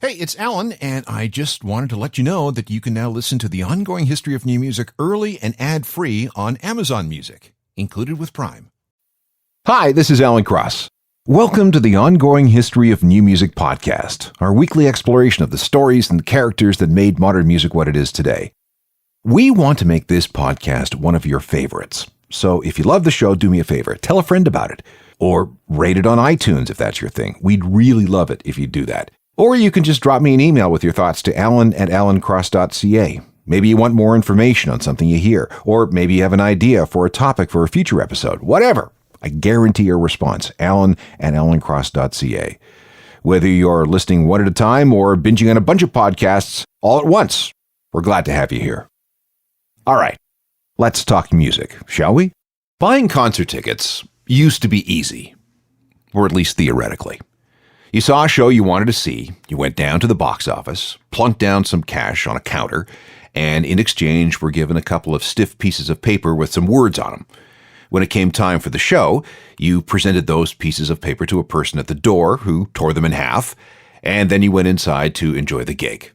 Hey, it's Alan, and I just wanted to let you know that you can now listen to the ongoing history of new music early and ad-free on Amazon Music, included with Prime. Hi, this is Alan Cross. Welcome to the Ongoing History of New Music podcast, our weekly exploration of the stories and characters that made modern music what it is today. We want to make this podcast one of your favorites. So if you love the show, do me a favor. Tell a friend about it. Or rate it on iTunes if that's your thing. We'd really love it if you do that. Or you can just drop me an email with your thoughts to alan@alancross.ca. Maybe you want more information on something you hear. Or maybe you have an idea for a topic for a future episode. Whatever. I guarantee your response. alan@alancross.ca. Whether you're listening one at a time or binging on a bunch of podcasts all at once, we're glad to have you here. All right. Let's talk music, shall we? Buying concert tickets used to be easy. Or at least theoretically. You saw a show you wanted to see, you went down to the box office, plunked down some cash on a counter, and in exchange were given a couple of stiff pieces of paper with some words on them. When it came time for the show, you presented those pieces of paper to a person at the door who tore them in half, and then you went inside to enjoy the gig.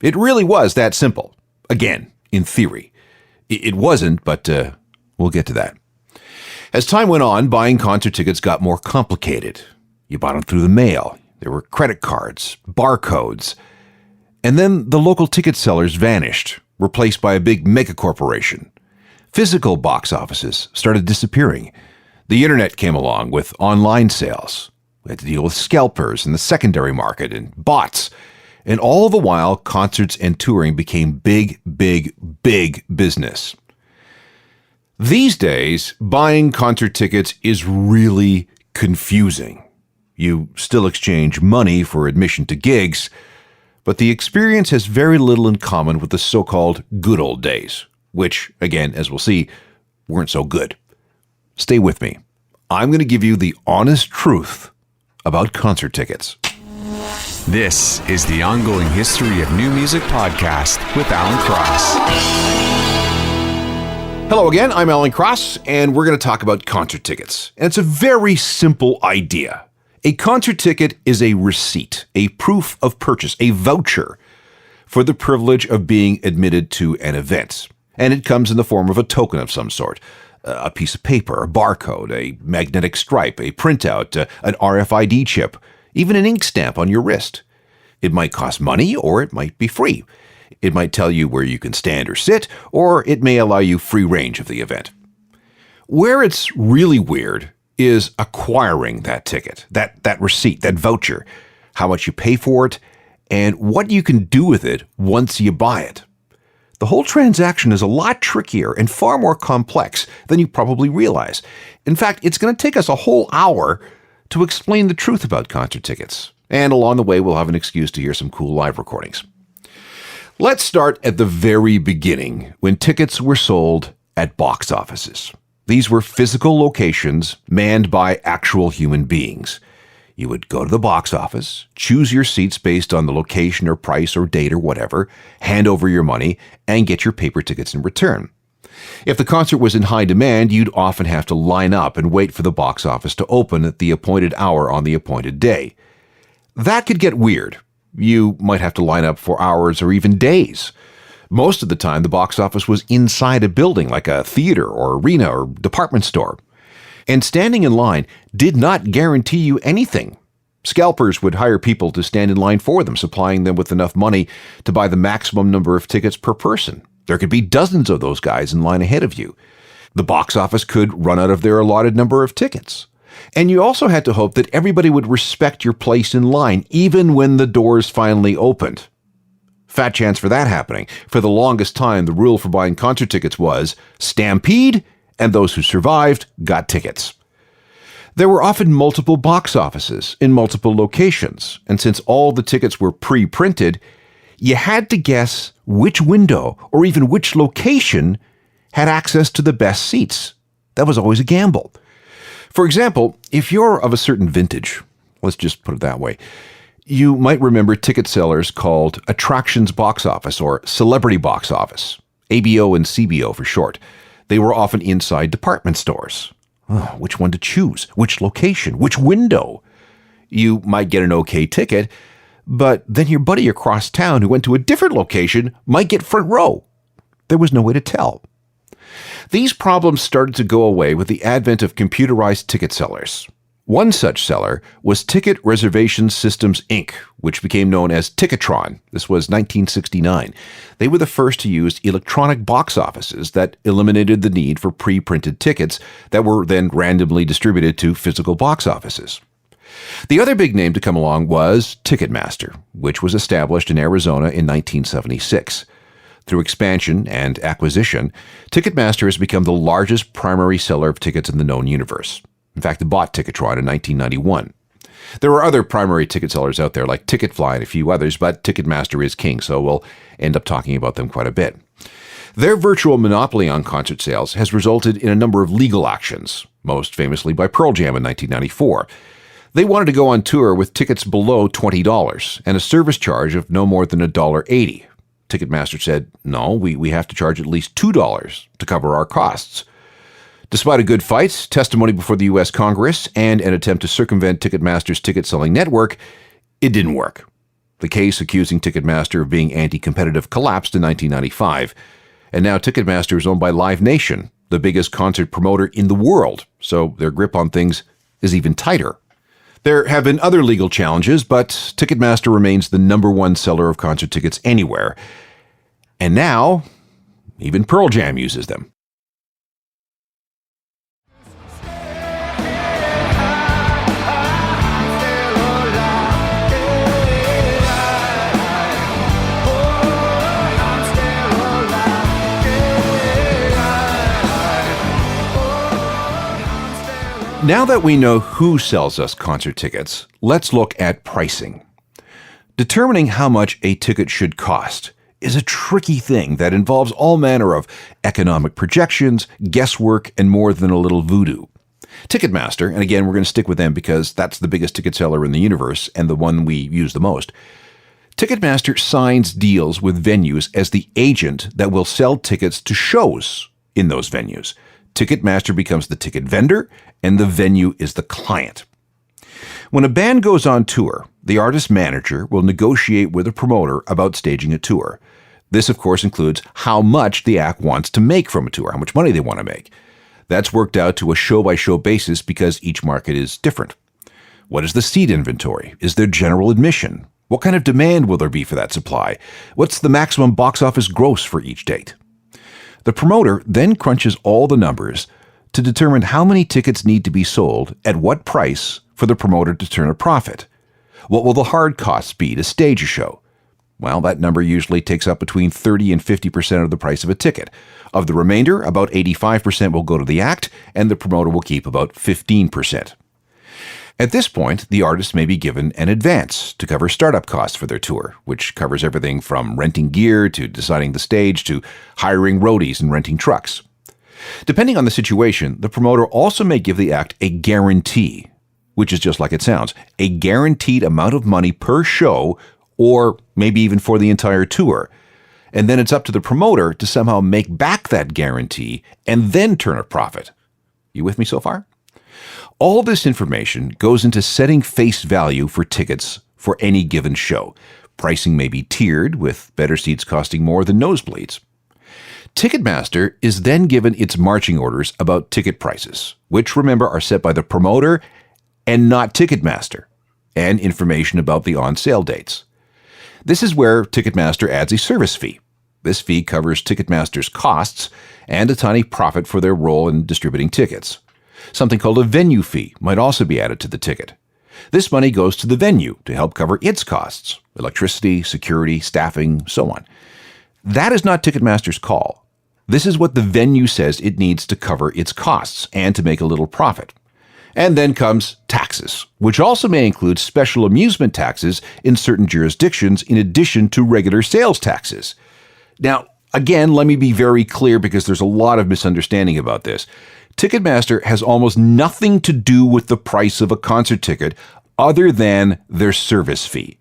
It really was that simple. Again, in theory. It wasn't, but we'll get to that. As time went on, buying concert tickets got more complicated. You bought them through the mail. There were credit cards, barcodes. And then the local ticket sellers vanished, replaced by a big mega corporation. Physical box offices started disappearing. The internet came along with online sales. We had to deal with scalpers in the secondary market and bots. And all the while, concerts and touring became big business. These days, buying concert tickets is really confusing. You still exchange money for admission to gigs, but the experience has very little in common with the so-called good old days, which, again, as we'll see, weren't so good. Stay with me. I'm going to give you the honest truth about concert tickets. This is the Ongoing History of New Music podcast with Alan Cross. Hello again, I'm Alan Cross, and we're going to talk about concert tickets. And it's a very simple idea. A concert ticket is a receipt, a proof of purchase, a voucher for the privilege of being admitted to an event. And it comes in the form of a token of some sort. A piece of paper, a barcode, a magnetic stripe, a printout, an RFID chip, even an ink stamp on your wrist. It might cost money or it might be free. It might tell you where you can stand or sit, or it may allow you free range of the event. Where it's really weird is acquiring that ticket, that receipt, that voucher, how much you pay for it, and what you can do with it once you buy it. The whole transaction is a lot trickier and far more complex than you probably realize. In fact, it's going to take us a whole hour to explain the truth about concert tickets. And along the way, we'll have an excuse to hear some cool live recordings. Let's start at the very beginning, when tickets were sold at box offices. These were physical locations manned by actual human beings. You would go to the box office, choose your seats based on the location or price or date or whatever, hand over your money, and get your paper tickets in return. If the concert was in high demand, you'd often have to line up and wait for the box office to open at the appointed hour on the appointed day. That could get weird. You might have to line up for hours or even days. Most of the time, the box office was inside a building like a theater or arena or department store. And standing in line did not guarantee you anything. Scalpers would hire people to stand in line for them, supplying them with enough money to buy the maximum number of tickets per person. There could be dozens of those guys in line ahead of you. The box office could run out of their allotted number of tickets. And you also had to hope that everybody would respect your place in line, even when the doors finally opened. Fat chance for that happening. For the longest time, the rule for buying concert tickets was stampede, and those who survived got tickets. There were often multiple box offices in multiple locations, and since all the tickets were pre-printed, you had to guess which window or even which location had access to the best seats. That was always a gamble. For example, if you're of a certain vintage, let's just put it that way, you might remember ticket sellers called Attractions Box Office or Celebrity Box Office, ABO and CBO for short. They were often inside department stores. Oh, which one to choose? Which location? Which window? You might get an okay ticket, but then your buddy across town who went to a different location might get front row. There was no way to tell. These problems started to go away with the advent of computerized ticket sellers. One such seller was Ticket Reservation Systems, Inc., which became known as Ticketron. This was 1969. They were the first to use electronic box offices that eliminated the need for pre-printed tickets that were then randomly distributed to physical box offices. The other big name to come along was Ticketmaster, which was established in Arizona in 1976. Through expansion and acquisition, Ticketmaster has become the largest primary seller of tickets in the known universe. In fact, it bought Ticketron in 1991. There are other primary ticket sellers out there like Ticketfly and a few others, but Ticketmaster is king, so we'll end up talking about them quite a bit. Their virtual monopoly on concert sales has resulted in a number of legal actions, most famously by Pearl Jam in 1994. They wanted to go on tour with tickets below $20 and a service charge of no more than $1.80. Ticketmaster said, no, we have to charge at least $2 to cover our costs. Despite a good fight, testimony before the U.S. Congress, and an attempt to circumvent Ticketmaster's ticket-selling network, it didn't work. The case accusing Ticketmaster of being anti-competitive collapsed in 1995, and now Ticketmaster is owned by Live Nation, the biggest concert promoter in the world, so their grip on things is even tighter. There have been other legal challenges, but Ticketmaster remains the number one seller of concert tickets anywhere. And now, even Pearl Jam uses them. Now that we know who sells us concert tickets, let's look at pricing. Determining how much a ticket should cost is a tricky thing that involves all manner of economic projections, guesswork, and more than a little voodoo. Ticketmaster, and again, we're going to stick with them because that's the biggest ticket seller in the universe and the one we use the most. Ticketmaster signs deals with venues as the agent that will sell tickets to shows in those venues. Ticketmaster becomes the ticket vendor, and the venue is the client. When a band goes on tour, the artist manager will negotiate with a promoter about staging a tour. This, of course, includes how much the act wants to make from a tour, how much money they want to make. That's worked out to a show-by-show basis because each market is different. What is the seat inventory? Is there general admission? What kind of demand will there be for that supply? What's the maximum box office gross for each date? The promoter then crunches all the numbers to determine how many tickets need to be sold at what price for the promoter to turn a profit. What will the hard costs be to stage a show? Well, that number usually takes up between 30 and 50% of the price of a ticket. Of the remainder, about 85% will go to the act, and the promoter will keep about 15%. At this point, the artist may be given an advance to cover startup costs for their tour, which covers everything from renting gear to deciding the stage to hiring roadies and renting trucks. Depending on the situation, the promoter also may give the act a guarantee, which is just like it sounds, a guaranteed amount of money per show or maybe even for the entire tour. And then it's up to the promoter to somehow make back that guarantee and then turn a profit. You with me so far? All this information goes into setting face value for tickets for any given show. Pricing may be tiered, with better seats costing more than nosebleeds. Ticketmaster is then given its marching orders about ticket prices, which, remember, are set by the promoter and not Ticketmaster, and information about the on-sale dates. This is where Ticketmaster adds a service fee. This fee covers Ticketmaster's costs and a tiny profit for their role in distributing tickets. Something called a venue fee might also be added to the ticket. This money goes to the venue to help cover its costs, electricity, security, staffing, so on. That is not Ticketmaster's call. This is what the venue says it needs to cover its costs and to make a little profit. And then comes taxes, which also may include special amusement taxes in certain jurisdictions in addition to regular sales taxes. Now, again, let me be very clear because there's a lot of misunderstanding about this. Ticketmaster has almost nothing to do with the price of a concert ticket other than their service fee.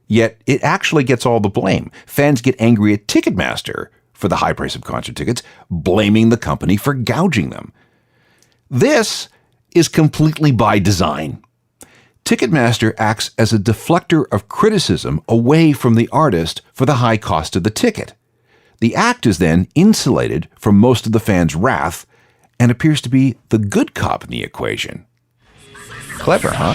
Yet it actually gets all the blame. Fans get angry at Ticketmaster for the high price of concert tickets, blaming the company for gouging them. This is completely by design. Ticketmaster acts as a deflector of criticism away from the artist for the high cost of the ticket. The act is then insulated from most of the fans' wrath and appears to be the good cop in the equation. Clever, huh?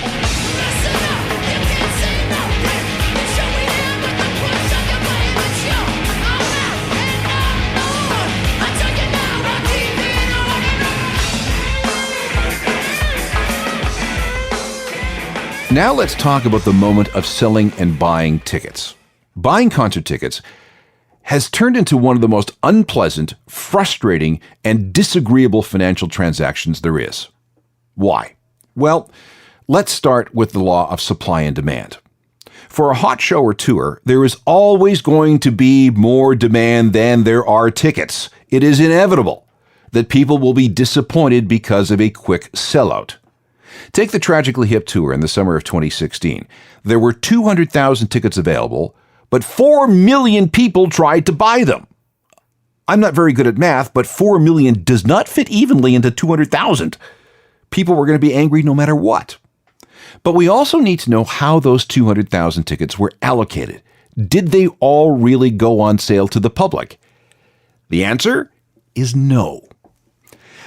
Now let's talk about the moment of selling and buying tickets. Buying concert tickets has turned into one of the most unpleasant, frustrating, and disagreeable financial transactions there is. Why? Well, let's start with the law of supply and demand. For a hot show or tour, there is always going to be more demand than there are tickets. It is inevitable that people will be disappointed because of a quick sellout. Take the Tragically Hip tour in the summer of 2016. There were 200,000 tickets available, but 4 million people tried to buy them. I'm not very good at math, but 4 million does not fit evenly into 200,000. People were going to be angry no matter what. But we also need to know how those 200,000 tickets were allocated. Did they all really go on sale to the public? The answer is no.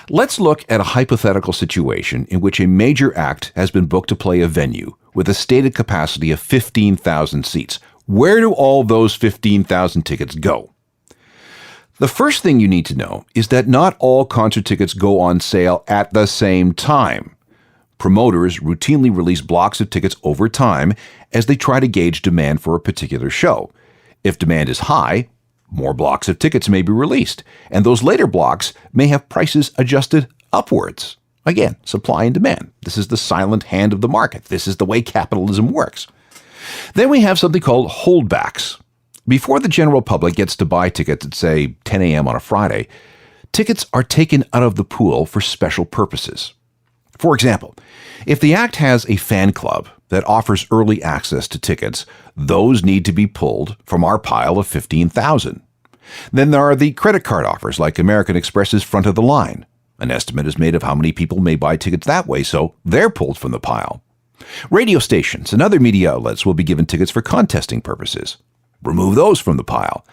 Let's look at a hypothetical situation in which a major act has been booked to play a venue with a stated capacity of 15,000 seats. Where do all those 15,000 tickets go? The first thing you need to know is that not all concert tickets go on sale at the same time. Promoters routinely release blocks of tickets over time as they try to gauge demand for a particular show. If demand is high, more blocks of tickets may be released, and those later blocks may have prices adjusted upwards. Again, supply and demand. This is the silent hand of the market. This is the way capitalism works. Then we have something called holdbacks. Before the general public gets to buy tickets at, say, 10 a.m. on a Friday, tickets are taken out of the pool for special purposes. For example, if the act has a fan club that offers early access to tickets, those need to be pulled from our pile of 15,000. Then there are the credit card offers like American Express's Front of the Line. An estimate is made of how many people may buy tickets that way, so they're pulled from the pile. Radio stations and other media outlets will be given tickets for contesting purposes. Remove those from the pile.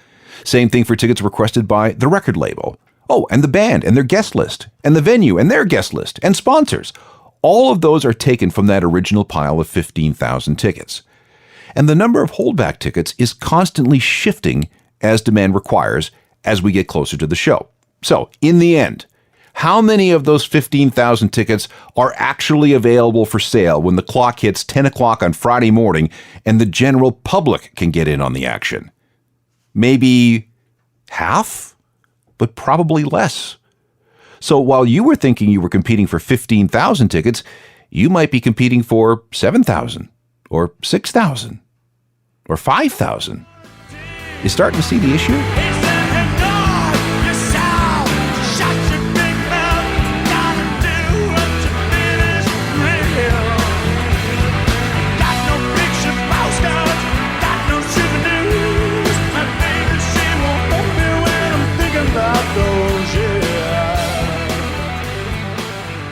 Same thing for tickets requested by the record label. Oh, and the band and their guest list, and the venue and their guest list, and sponsors. All of those are taken from that original pile of 15,000 tickets. And the number of holdback tickets is constantly shifting as demand requires as we get closer to the show. So, in the end, how many of those 15,000 tickets are actually available for sale when the clock hits 10 o'clock on Friday morning and the general public can get in on the action? Maybe half, but probably less. So while you were thinking you were competing for 15,000 tickets, you might be competing for 7,000 or 6,000 or 5,000. You starting to see the issue?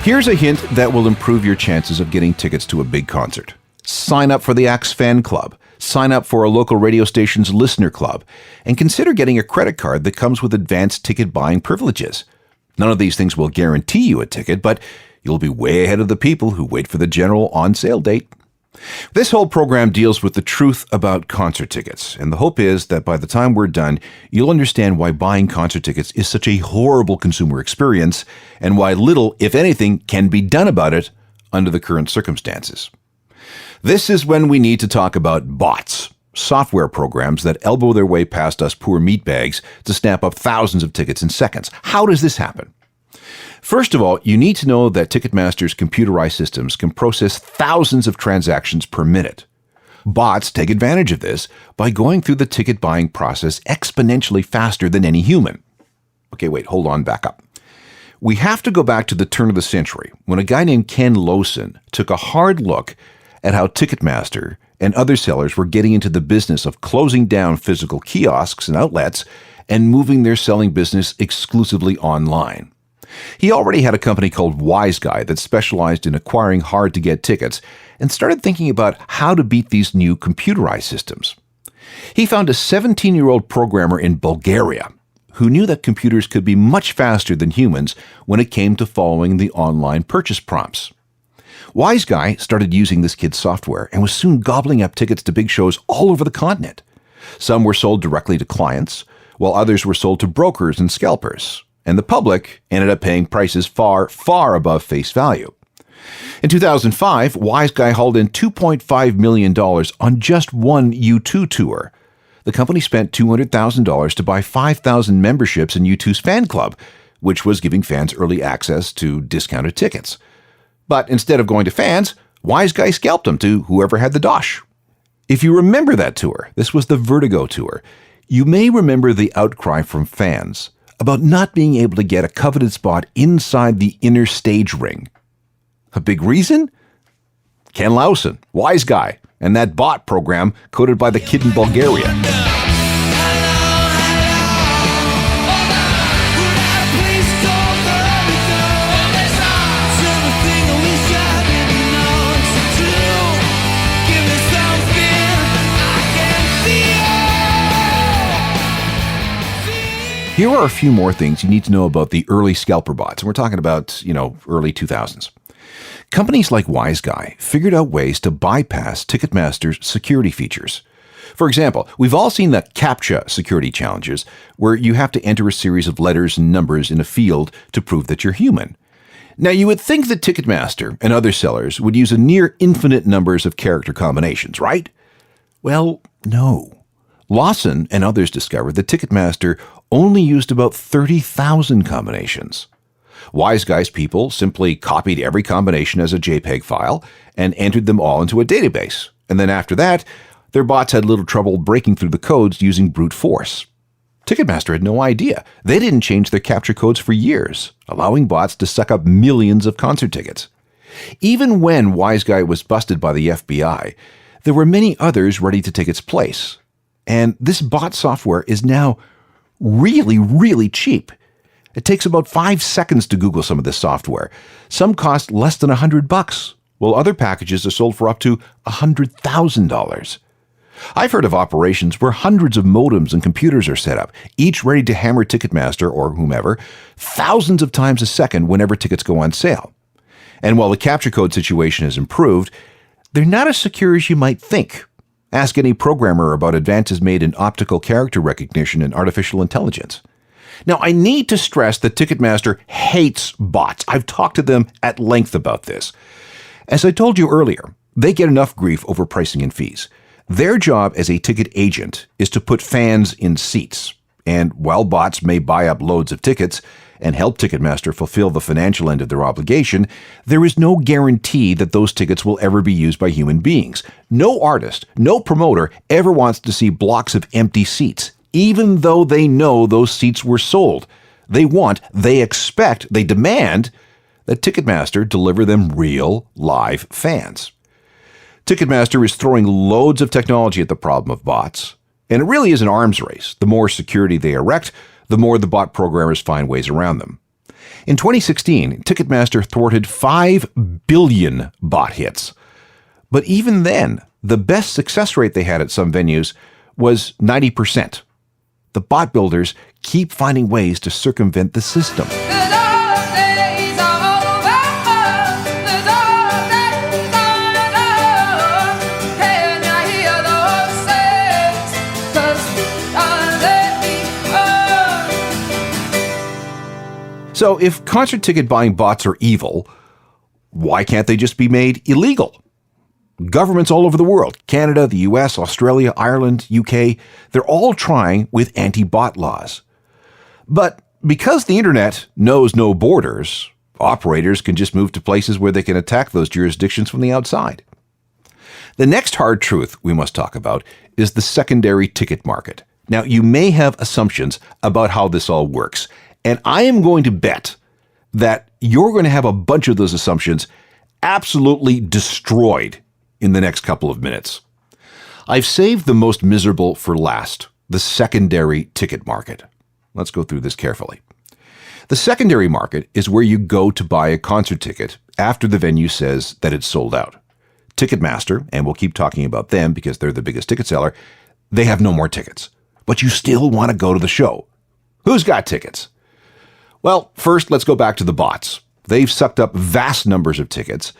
Here's a hint that will improve your chances of getting tickets to a big concert. Sign up for the Acts Fan Club. Sign up for a local radio station's listener club. And consider getting a credit card that comes with advanced ticket buying privileges. None of these things will guarantee you a ticket, but you'll be way ahead of the people who wait for the general on-sale date. This whole program deals with the truth about concert tickets, and the hope is that by the time we're done, you'll understand why buying concert tickets is such a horrible consumer experience, and why little, if anything, can be done about it under the current circumstances. This is when we need to talk about bots, software programs that elbow their way past us poor meatbags to snap up thousands of tickets in seconds. How does this happen? First of all, you need to know that Ticketmaster's computerized systems can process thousands of transactions per minute. Bots take advantage of this by going through the ticket buying process exponentially faster than any human. Okay, wait, hold on, back up. We have to go back to the turn of the century when a guy named Ken Lowson took a hard look at how Ticketmaster and other sellers were getting into the business of closing down physical kiosks and outlets and moving their selling business exclusively online. He already had a company called Wise Guy that specialized in acquiring hard-to-get tickets and started thinking about how to beat these new computerized systems. He found a 17-year-old programmer in Bulgaria who knew that computers could be much faster than humans when it came to following the online purchase prompts. Wise Guy started using this kid's software and was soon gobbling up tickets to big shows all over the continent. Some were sold directly to clients, while others were sold to brokers and scalpers, and the public ended up paying prices far, far above face value. In 2005, Wise Guy hauled in $2.5 million on just one U2 tour. The company spent $200,000 to buy 5,000 memberships in U2's fan club, which was giving fans early access to discounted tickets. But instead of going to fans, Wise Guy scalped them to whoever had the dosh. If you remember that tour, this was the Vertigo tour, you may remember the outcry from fans about not being able to get a coveted spot inside the inner stage ring. A big reason? Ken Lausen, Wise Guy, and that bot program coded by the kid in Bulgaria. Here are a few more things you need to know about the early scalper bots. And we're talking about, early 2000s. Companies like Wise Guy figured out ways to bypass Ticketmaster's security features. For example, we've all seen the CAPTCHA security challenges, where you have to enter a series of letters and numbers in a field to prove that you're human. Now, you would think that Ticketmaster and other sellers would use a near infinite numbers of character combinations, right? Well, no. Lawson and others discovered that Ticketmaster only used about 30,000 combinations. Wise Guy's people simply copied every combination as a JPEG file and entered them all into a database. And then after that, their bots had little trouble breaking through the codes using brute force. Ticketmaster had no idea. They didn't change their capture codes for years, allowing bots to suck up millions of concert tickets. Even when Wise Guy was busted by the FBI, there were many others ready to take its place. And this bot software is now really, really cheap. It takes about 5 seconds to Google some of this software. Some cost less than $100, while other packages are sold for up to $100,000. I've heard of operations where hundreds of modems and computers are set up, each ready to hammer Ticketmaster or whomever thousands of times a second whenever tickets go on sale. And while the capture code situation has improved, they're not as secure as you might think. Ask any programmer about advances made in optical character recognition and artificial intelligence. Now, I need to stress that Ticketmaster hates bots. I've talked to them at length about this. As I told you earlier, they get enough grief over pricing and fees. Their job as a ticket agent is to put fans in seats. And while bots may buy up loads of tickets and help Ticketmaster fulfill the financial end of their obligation, there is no guarantee that those tickets will ever be used by human beings. No artist, no promoter ever wants to see blocks of empty seats, even though they know those seats were sold. They expect, they demand that Ticketmaster deliver them real, live fans. Ticketmaster is throwing loads of technology at the problem of bots, and it really is an arms race. The more security they erect, the more the bot programmers find ways around them. In 2016, Ticketmaster thwarted 5 billion bot hits. But even then, the best success rate they had at some venues was 90%. The bot builders keep finding ways to circumvent the system. So if concert ticket buying bots are evil, why can't they just be made illegal? Governments all over the world, Canada, the US, Australia, Ireland, UK, they're all trying with anti-bot laws. But because the internet knows no borders, operators can just move to places where they can attack those jurisdictions from the outside. The next hard truth we must talk about is the secondary ticket market. Now, you may have assumptions about how this all works, and I am going to bet that you're going to have a bunch of those assumptions absolutely destroyed in the next couple of minutes. I've saved the most miserable for last, the secondary ticket market. Let's go through this carefully. The secondary market is where you go to buy a concert ticket after the venue says that it's sold out. Ticketmaster, and we'll keep talking about them because they're the biggest ticket seller, they have no more tickets. But you still want to go to the show. Who's got tickets? Well, first, let's go back to the bots. They've sucked up vast numbers of tickets,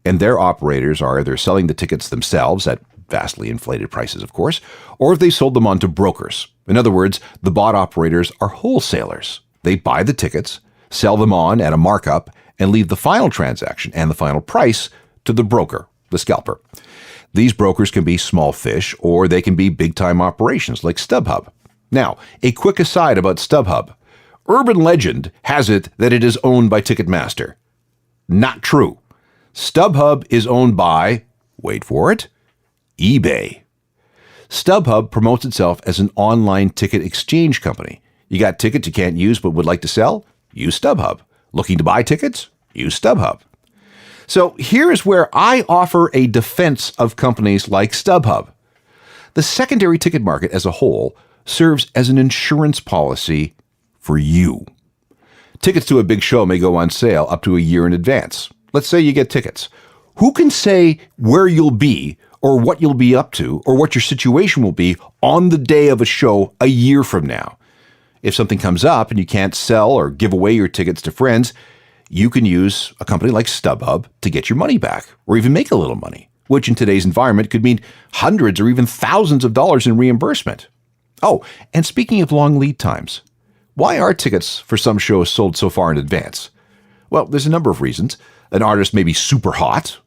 and their operators are either selling the tickets themselves at vastly inflated prices, of course, or if they sold them on to brokers. In other words, the bot operators are wholesalers. They buy the tickets, sell them on at a markup, and leave the final transaction and the final price to the broker, the scalper. These brokers can be small fish, or they can be big-time operations like StubHub. Now, a quick aside about StubHub. Urban legend has it that it is owned by Ticketmaster. Not true. StubHub is owned by, wait for it, eBay. StubHub promotes itself as an online ticket exchange company. You got tickets you can't use but would like to sell? Use StubHub. Looking to buy tickets? Use StubHub. So here's where I offer a defense of companies like StubHub. The secondary ticket market as a whole serves as an insurance policy for you. Tickets to a big show may go on sale up to a year in advance. Let's say you get tickets. Who can say where you'll be or what you'll be up to or what your situation will be on the day of a show a year from now? If something comes up and you can't sell or give away your tickets to friends, you can use a company like StubHub to get your money back or even make a little money, which in today's environment could mean hundreds or even thousands of dollars in reimbursement. Oh, and speaking of long lead times, why are tickets for some shows sold so far in advance? Well, there's a number of reasons. An artist may be super hot.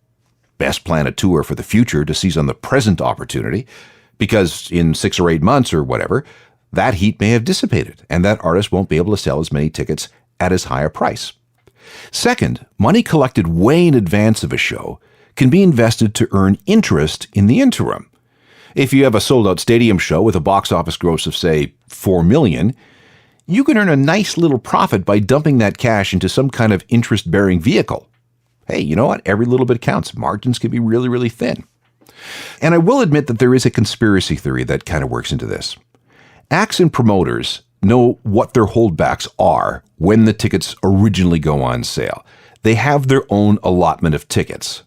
Best plan a tour for the future to seize on the present opportunity, because in 6 or 8 months or whatever, that heat may have dissipated, and that artist won't be able to sell as many tickets at as high a price. Second, money collected way in advance of a show can be invested to earn interest in the interim. If you have a sold-out stadium show with a box office gross of, say, $4 million, you can earn a nice little profit by dumping that cash into some kind of interest-bearing vehicle. Hey, you know what? Every little bit counts. Margins can be really, really thin. And I will admit that there is a conspiracy theory that kind of works into this. Acts and promoters know what their holdbacks are when the tickets originally go on sale. They have their own allotment of tickets.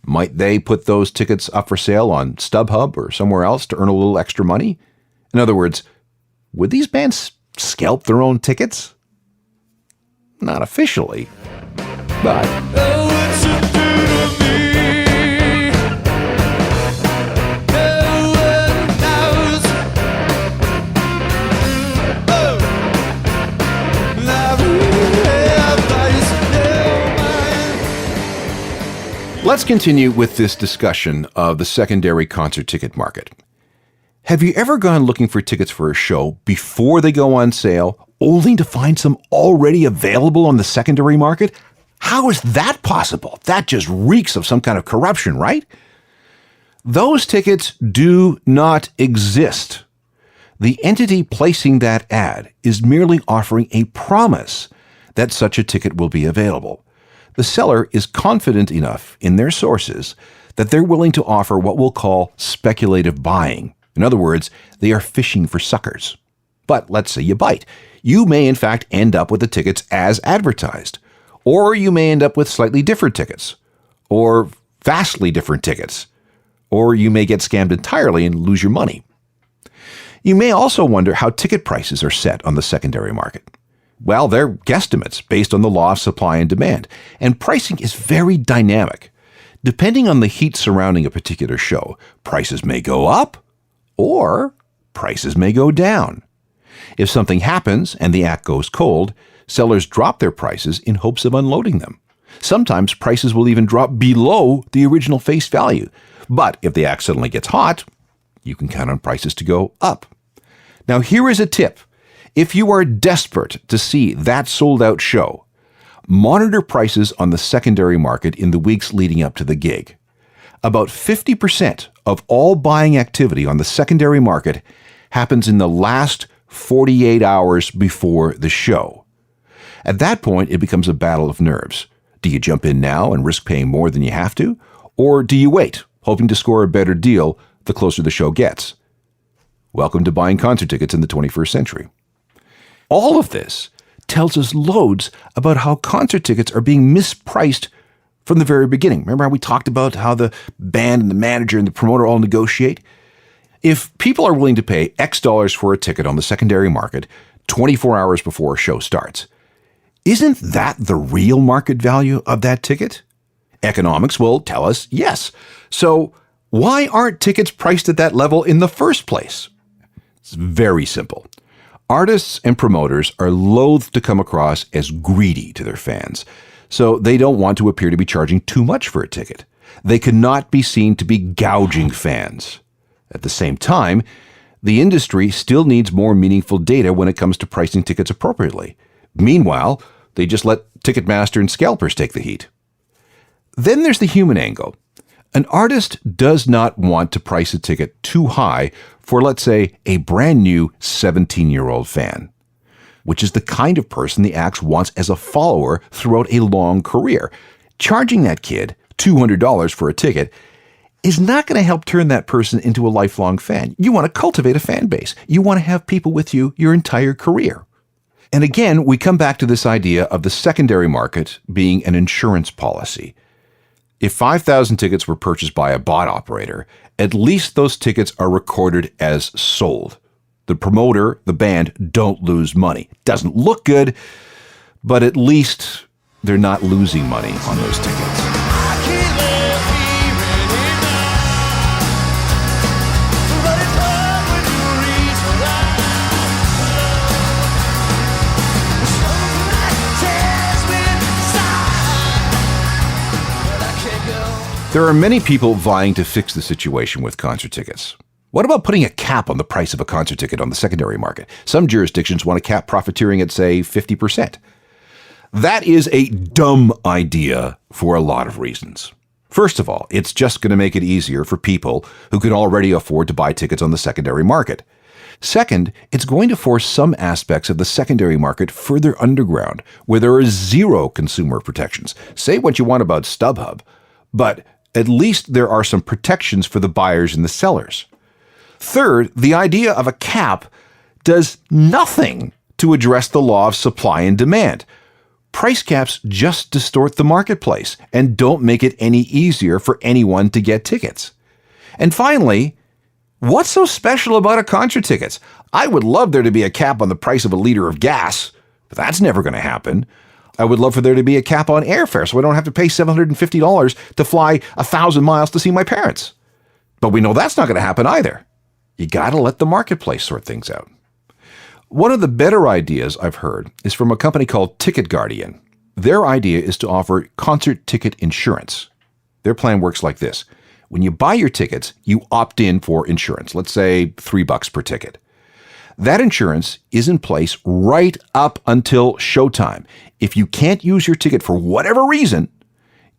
Might they put those tickets up for sale on StubHub or somewhere else to earn a little extra money? In other words, would these bands scalp their own tickets? Not officially, but... Let's continue with this discussion of the secondary concert ticket market. Have you ever gone looking for tickets for a show before they go on sale, only to find some already available on the secondary market? How is that possible? That just reeks of some kind of corruption, right? Those tickets do not exist. The entity placing that ad is merely offering a promise that such a ticket will be available. The seller is confident enough in their sources that they're willing to offer what we'll call speculative buying. In other words, they are fishing for suckers. But let's say you bite. You may in fact end up with the tickets as advertised. Or you may end up with slightly different tickets. Or vastly different tickets. Or you may get scammed entirely and lose your money. You may also wonder how ticket prices are set on the secondary market. Well, they're guesstimates based on the law of supply and demand, and pricing is very dynamic. Depending on the heat surrounding a particular show, prices may go up or prices may go down. If something happens and the act goes cold, sellers drop their prices in hopes of unloading them. Sometimes prices will even drop below the original face value. But if the act suddenly gets hot, you can count on prices to go up. Now, here is a tip. If you are desperate to see that sold-out show, monitor prices on the secondary market in the weeks leading up to the gig. About 50% of all buying activity on the secondary market happens in the last 48 hours before the show. At that point, it becomes a battle of nerves. Do you jump in now and risk paying more than you have to? Or do you wait, hoping to score a better deal the closer the show gets? Welcome to buying concert tickets in the 21st century. All of this tells us loads about how concert tickets are being mispriced from the very beginning. Remember how we talked about how the band and the manager and the promoter all negotiate? If people are willing to pay X dollars for a ticket on the secondary market 24 hours before a show starts, isn't that the real market value of that ticket? Economics will tell us yes. So why aren't tickets priced at that level in the first place? It's very simple. Artists and promoters are loath to come across as greedy to their fans, so they don't want to appear to be charging too much for a ticket. They cannot be seen to be gouging fans. At the same time, the industry still needs more meaningful data when it comes to pricing tickets appropriately. Meanwhile, they just let Ticketmaster and scalpers take the heat. Then there's the human angle. An artist does not want to price a ticket too high for, let's say, a brand new 17-year-old fan, which is the kind of person the act wants as a follower throughout a long career. Charging that kid $200 for a ticket is not going to help turn that person into a lifelong fan. You want to cultivate a fan base. You want to have people with you your entire career. And again, we come back to this idea of the secondary market being an insurance policy. If 5,000 tickets were purchased by a bot operator, at least those tickets are recorded as sold. The promoter, the band, don't lose money. Doesn't look good, but at least they're not losing money on those tickets. There are many people vying to fix the situation with concert tickets. What about putting a cap on the price of a concert ticket on the secondary market? Some jurisdictions want to cap profiteering at, say, 50%. That is a dumb idea for a lot of reasons. First of all, it's just going to make it easier for people who can already afford to buy tickets on the secondary market. Second, it's going to force some aspects of the secondary market further underground, where there are zero consumer protections. Say what you want about StubHub, but at least there are some protections for the buyers and the sellers. Third, the idea of a cap does nothing to address the law of supply and demand. Price caps just distort the marketplace and don't make it any easier for anyone to get tickets. And finally, what's so special about a concert ticket? I would love there to be a cap on the price of a liter of gas, but that's never going to happen. I would love for there to be a cap on airfare so I don't have to pay $750 to fly 1,000 miles to see my parents. But we know that's not going to happen either. You got to let the marketplace sort things out. One of the better ideas I've heard is from a company called Ticket Guardian. Their idea is to offer concert ticket insurance. Their plan works like this. When you buy your tickets, you opt in for insurance. Let's say $3 per ticket. That insurance is in place right up until showtime. If you can't use your ticket for whatever reason,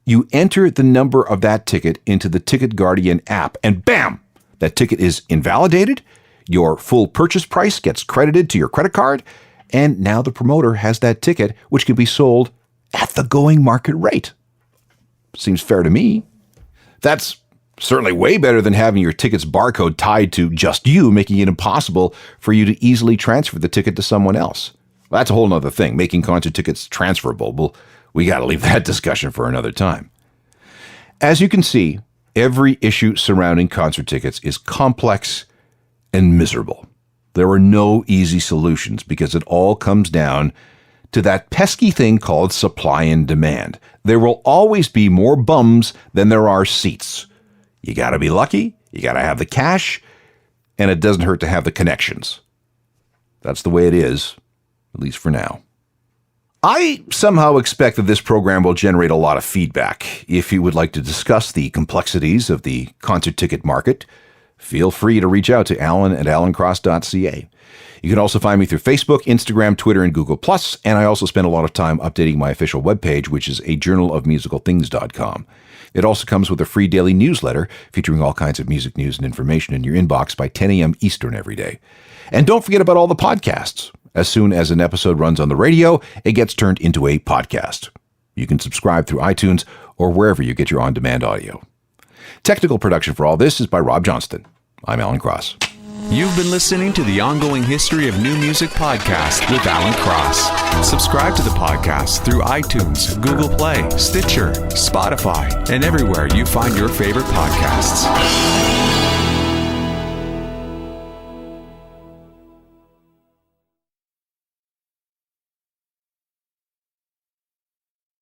you enter the number of that ticket into the Ticket Guardian app, and bam, that ticket is invalidated, your full purchase price gets credited to your credit card, and now the promoter has that ticket, which can be sold at the going market rate. Seems fair to me. That's certainly way better than having your ticket's barcode tied to just you, making it impossible for you to easily transfer the ticket to someone else. Well, that's a whole other thing, making concert tickets transferable. Well, we got to leave that discussion for another time. As you can see, every issue surrounding concert tickets is complex and miserable. There are no easy solutions because it all comes down to that pesky thing called supply and demand. There will always be more bums than there are seats. You got to be lucky, you got to have the cash, and it doesn't hurt to have the connections. That's the way it is, at least for now. I somehow expect that this program will generate a lot of feedback. If you would like to discuss the complexities of the concert ticket market, feel free to reach out to Alan at alancross.ca. You can also find me through Facebook, Instagram, Twitter, and Google+, and I also spend a lot of time updating my official webpage, which is ajournalofmusicalthings.com. It also comes with a free daily newsletter featuring all kinds of music news and information in your inbox by 10 a.m. Eastern every day. And don't forget about all the podcasts. As soon as an episode runs on the radio, it gets turned into a podcast. You can subscribe through iTunes or wherever you get your on-demand audio. Technical production for all this is by Rob Johnston. I'm Alan Cross. You've been listening to the Ongoing History of New Music podcast with Alan Cross. Subscribe to the podcast through iTunes, Google Play, Stitcher, Spotify, and everywhere you find your favorite podcasts.